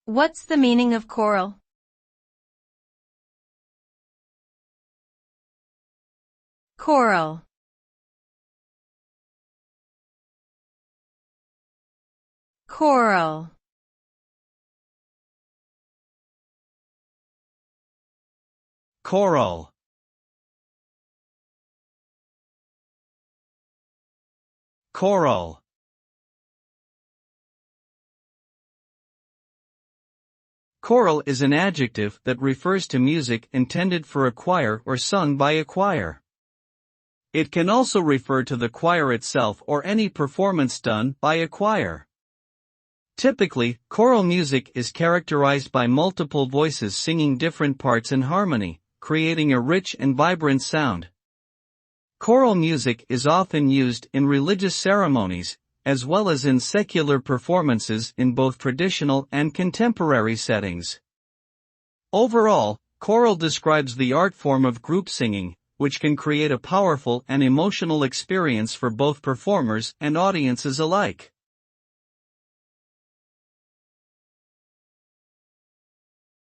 What's the meaning of choral? Choral. Choral. Choral. Choral. Choral is an adjective that refers to music intended for a choir or sung by a choir. It can also refer to the choir itself or any performance done by a choir. Typically, choral music is characterized by multiple voices singing different parts in harmony, creating a rich and vibrant sound. Choral music is often used in religious ceremonies, as well as in secular performances in both traditional and contemporary settings. Overall, choral describes the art form of group singing, which can create a powerful and emotional experience for both performers and audiences alike.